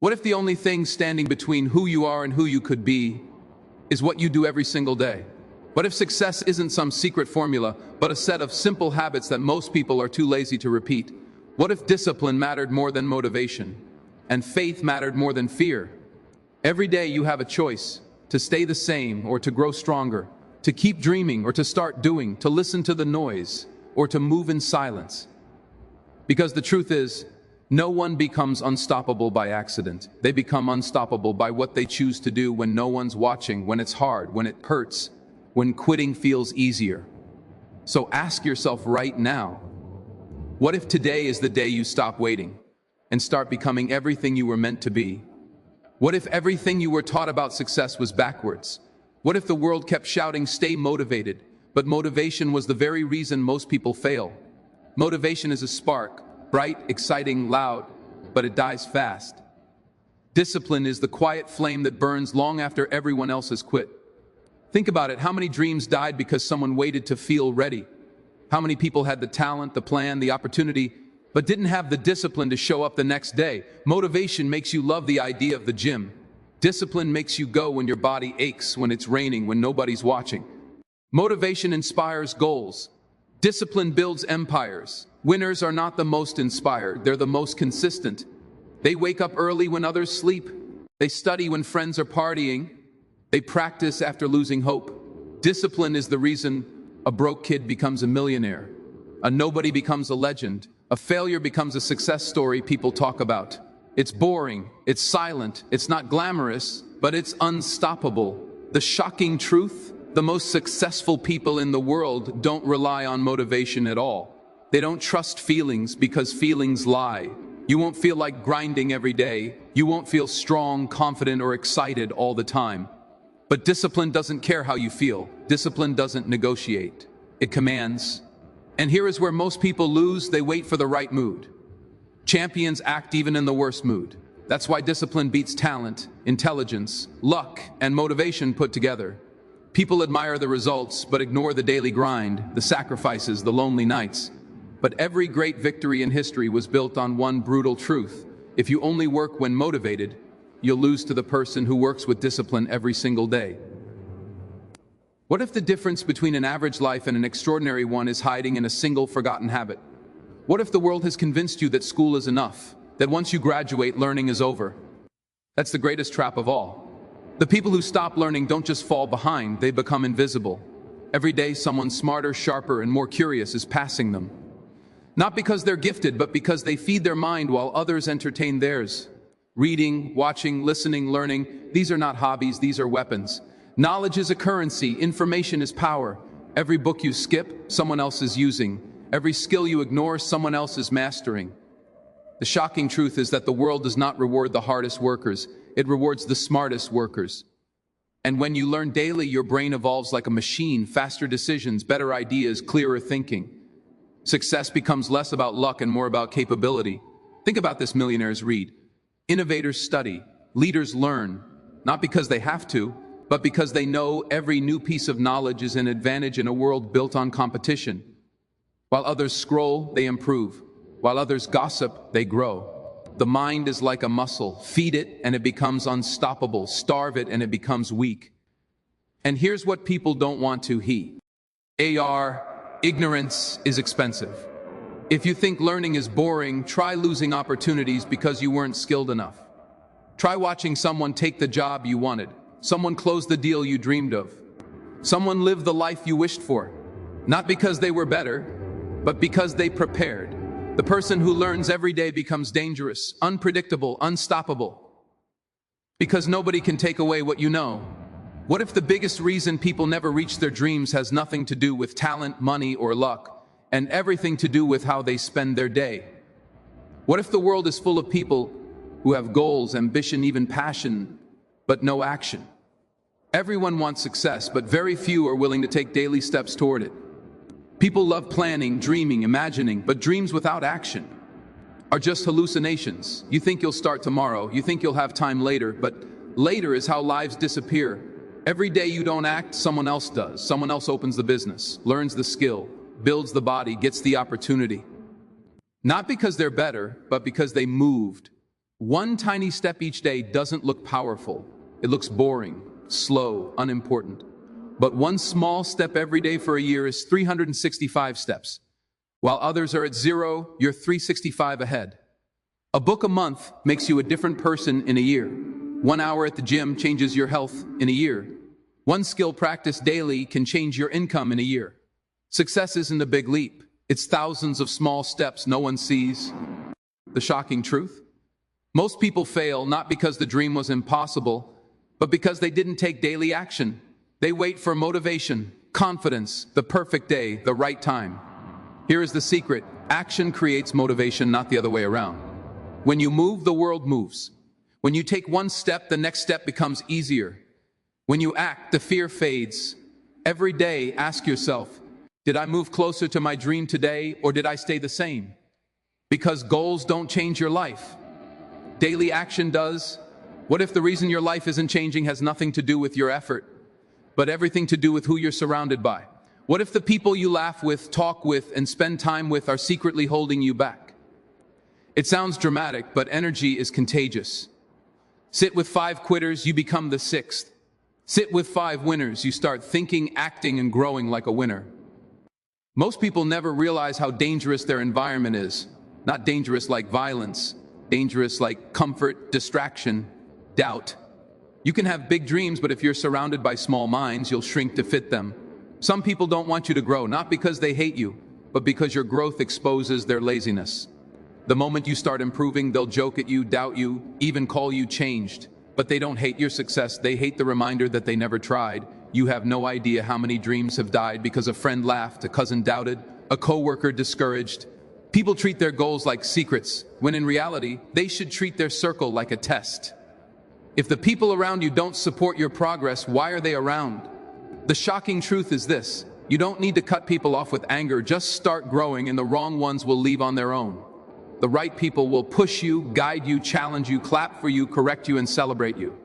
What if the only thing standing between who you are and who you could be is what you do every single day? What if success isn't some secret formula, but a set of simple habits that most people are too lazy to repeat? What if discipline mattered more than motivation, and faith mattered more than fear? Every day you have a choice to stay the same or to grow stronger, to keep dreaming or to start doing, to listen to the noise or to move in silence. Because the truth is, no one becomes unstoppable by accident. They become unstoppable by what they choose to do when no one's watching, when it's hard, when it hurts, when quitting feels easier. So ask yourself right now, what if today is the day you stop waiting and start becoming everything you were meant to be? What if everything you were taught about success was backwards? What if the world kept shouting, stay motivated, but motivation was the very reason most people fail? Motivation is a spark, bright, exciting, loud, but it dies fast. Discipline is the quiet flame that burns long after everyone else has quit. Think about it, how many dreams died because someone waited to feel ready? How many people had the talent, the plan, the opportunity, but didn't have the discipline to show up the next day? Motivation makes you love the idea of the gym. Discipline makes you go when your body aches, when it's raining, when nobody's watching. Motivation inspires goals. Discipline builds empires. Winners are not the most inspired, they're the most consistent. They wake up early when others sleep. They study when friends are partying. They practice after losing hope. Discipline is the reason a broke kid becomes a millionaire. A nobody becomes a legend. A failure becomes a success story people talk about. It's boring, it's silent, it's not glamorous, but it's unstoppable. The shocking truth, the most successful people in the world don't rely on motivation at all. They don't trust feelings because feelings lie. You won't feel like grinding every day. You won't feel strong, confident, or excited all the time. But discipline doesn't care how you feel. Discipline doesn't negotiate. It commands. And here is where most people lose. They wait for the right mood. Champions act even in the worst mood. That's why discipline beats talent, intelligence, luck, and motivation put together. People admire the results, but ignore the daily grind, the sacrifices, the lonely nights. But every great victory in history was built on one brutal truth. If you only work when motivated, you'll lose to the person who works with discipline every single day. What if the difference between an average life and an extraordinary one is hiding in a single forgotten habit? What if the world has convinced you that school is enough, that once you graduate, learning is over? That's the greatest trap of all. The people who stop learning don't just fall behind, they become invisible. Every day, someone smarter, sharper, and more curious is passing them. Not because they're gifted, but because they feed their mind while others entertain theirs. Reading, watching, listening, learning, these are not hobbies, these are weapons. Knowledge is a currency, information is power. Every book you skip, someone else is using. Every skill you ignore, someone else is mastering. The shocking truth is that the world does not reward the hardest workers, it rewards the smartest workers. And when you learn daily, your brain evolves like a machine, faster decisions, better ideas, clearer thinking. Success becomes less about luck and more about capability. Think about this, millionaires read. Innovators study. Leaders learn. Not because they have to, but because they know every new piece of knowledge is an advantage in a world built on competition. While others scroll, they improve. While others gossip, they grow. The mind is like a muscle. Feed it and it becomes unstoppable. Starve it and it becomes weak. And here's what people don't want to hear. Ignorance is expensive. If you think learning is boring, try losing opportunities because you weren't skilled enough. Try watching someone take the job you wanted, someone close the deal you dreamed of, someone live the life you wished for. Not because they were better, but because they prepared. The person who learns every day becomes dangerous, unpredictable, unstoppable. Because nobody can take away what you know. What if the biggest reason people never reach their dreams has nothing to do with talent, money, or luck, and everything to do with how they spend their day? What if the world is full of people who have goals, ambition, even passion, but no action? Everyone wants success, but very few are willing to take daily steps toward it. People love planning, dreaming, imagining, but dreams without action are just hallucinations. You think you'll start tomorrow, you think you'll have time later, but later is how lives disappear. Every day you don't act, someone else does. Someone else opens the business, learns the skill, builds the body, gets the opportunity. Not because they're better, but because they moved. One tiny step each day doesn't look powerful. It looks boring, slow, unimportant. But one small step every day for a year is 365 steps. While others are at 0, you're 365 ahead. A book a month makes you a different person in a year. 1 hour at the gym changes your health in a year. One skill practiced daily can change your income in a year. Success isn't a big leap. It's thousands of small steps no one sees. The shocking truth? Most people fail not because the dream was impossible, but because they didn't take daily action. They wait for motivation, confidence, the perfect day, the right time. Here is the secret. Action creates motivation, not the other way around. When you move, the world moves. When you take one step, the next step becomes easier. When you act, the fear fades. Every day, ask yourself, did I move closer to my dream today, or did I stay the same? Because goals don't change your life. Daily action does. What if the reason your life isn't changing has nothing to do with your effort, but everything to do with who you're surrounded by? What if the people you laugh with, talk with, and spend time with are secretly holding you back? It sounds dramatic, but energy is contagious. Sit with 5 quitters, you become the 6th. Sit with 5 winners, you start thinking, acting, and growing like a winner. Most people never realize how dangerous their environment is. Not dangerous like violence, dangerous like comfort, distraction, doubt. You can have big dreams, but if you're surrounded by small minds, you'll shrink to fit them. Some people don't want you to grow, not because they hate you, but because your growth exposes their laziness. The moment you start improving, they'll joke at you, doubt you, even call you changed. But they don't hate your success, they hate the reminder that they never tried. You have no idea how many dreams have died because a friend laughed, a cousin doubted, a coworker discouraged. People treat their goals like secrets, when in reality, they should treat their circle like a test. If the people around you don't support your progress, why are they around? The shocking truth is this: you don't need to cut people off with anger, just start growing and the wrong ones will leave on their own. The right people will push you, guide you, challenge you, clap for you, correct you, and celebrate you.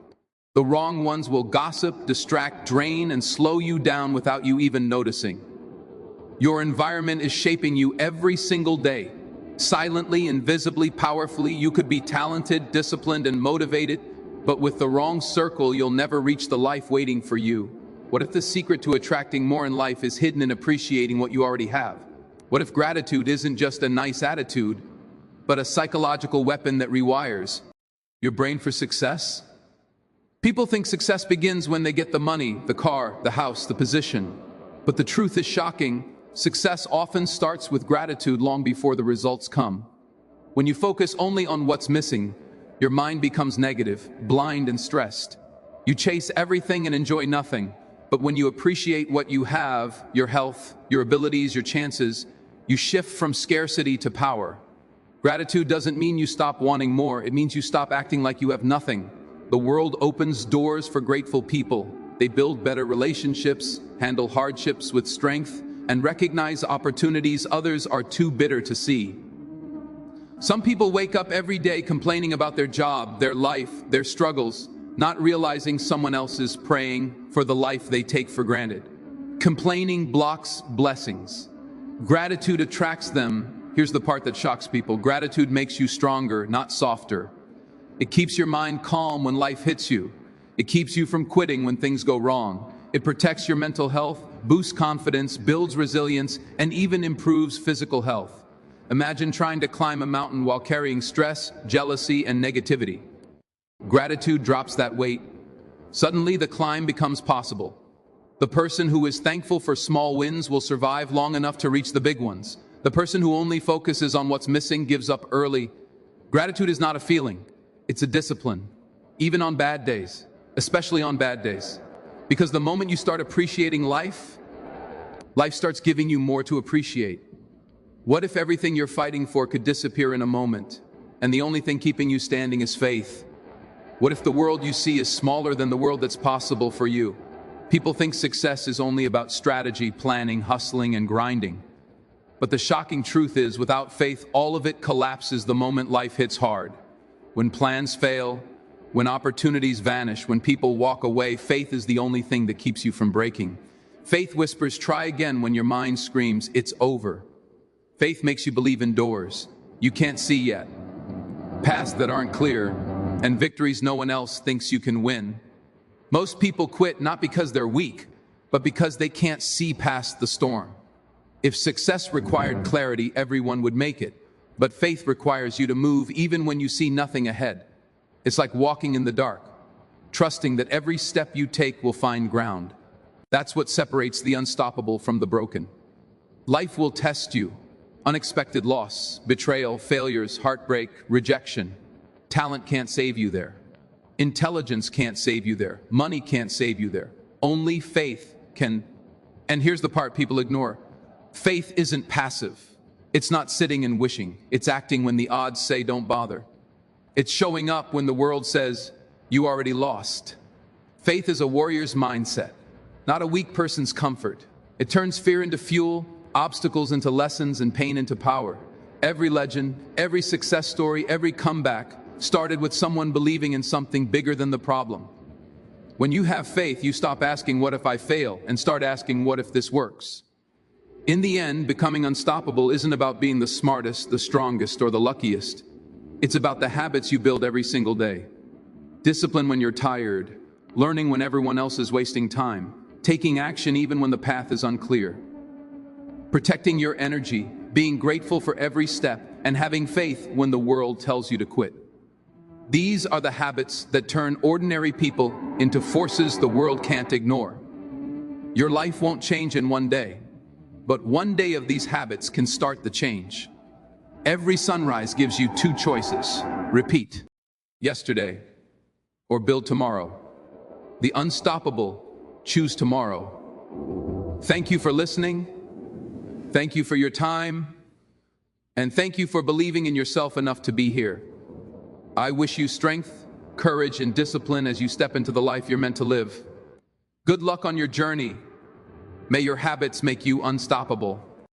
The wrong ones will gossip, distract, drain, and slow you down without you even noticing. Your environment is shaping you every single day. Silently, invisibly, powerfully, you could be talented, disciplined, and motivated, but with the wrong circle, you'll never reach the life waiting for you. What if the secret to attracting more in life is hidden in appreciating what you already have? What if gratitude isn't just a nice attitude, but a psychological weapon that rewires your brain for success? People think success begins when they get the money, the car, the house, the position. But the truth is shocking. Success often starts with gratitude long before the results come. When you focus only on what's missing, your mind becomes negative, blind, and stressed. You chase everything and enjoy nothing. But when you appreciate what you have, your health, your abilities, your chances, you shift from scarcity to power. Gratitude doesn't mean you stop wanting more. It means you stop acting like you have nothing. The world opens doors for grateful people. They build better relationships, handle hardships with strength, and recognize opportunities others are too bitter to see. Some people wake up every day complaining about their job, their life, their struggles, not realizing someone else is praying for the life they take for granted. Complaining blocks blessings. Gratitude attracts them. Here's the part that shocks people. Gratitude makes you stronger, not softer. It keeps your mind calm when life hits you. It keeps you from quitting when things go wrong. It protects your mental health, boosts confidence, builds resilience, and even improves physical health. Imagine trying to climb a mountain while carrying stress, jealousy, and negativity. Gratitude drops that weight. Suddenly, the climb becomes possible. The person who is thankful for small wins will survive long enough to reach the big ones. The person who only focuses on what's missing gives up early. Gratitude is not a feeling. It's a discipline. Even on bad days, especially on bad days. Because the moment you start appreciating life, life starts giving you more to appreciate. What if everything you're fighting for could disappear in a moment, and the only thing keeping you standing is faith? What if the world you see is smaller than the world that's possible for you? People think success is only about strategy, planning, hustling, and grinding. But the shocking truth is, without faith, all of it collapses the moment life hits hard. When plans fail, when opportunities vanish, when people walk away, faith is the only thing that keeps you from breaking. Faith whispers, try again, when your mind screams, it's over. Faith makes you believe in doors you can't see yet. paths that aren't clear, and victories no one else thinks you can win. Most people quit not because they're weak, but because they can't see past the storm. If success required clarity, everyone would make it. But faith requires you to move even when you see nothing ahead. It's like walking in the dark, trusting that every step you take will find ground. That's what separates the unstoppable from the broken. Life will test you. Unexpected loss, betrayal, failures, heartbreak, rejection. Talent can't save you there. Intelligence can't save you there. Money can't save you there. Only faith can. And here's the part people ignore. Faith isn't passive. It's not sitting and wishing. It's acting when the odds say don't bother. It's showing up when the world says you already lost. Faith is a warrior's mindset, not a weak person's comfort. It turns fear into fuel, obstacles into lessons, and pain into power. Every legend, every success story, every comeback started with someone believing in something bigger than the problem. When you have faith, you stop asking, what if I fail, and start asking, what if this works? In the end, becoming unstoppable isn't about being the smartest, the strongest, or the luckiest. It's about the habits you build every single day. Discipline when you're tired, learning when everyone else is wasting time, taking action even when the path is unclear. Protecting your energy, being grateful for every step, and having faith when the world tells you to quit. These are the habits that turn ordinary people into forces the world can't ignore. Your life won't change in one day, but one day of these habits can start the change. Every sunrise gives you two choices. Repeat yesterday or build tomorrow. The unstoppable choose tomorrow. Thank you for listening. Thank you for your time. And thank you for believing in yourself enough to be here. I wish you strength, courage, and discipline as you step into the life you're meant to live. Good luck on your journey. May your habits make you unstoppable.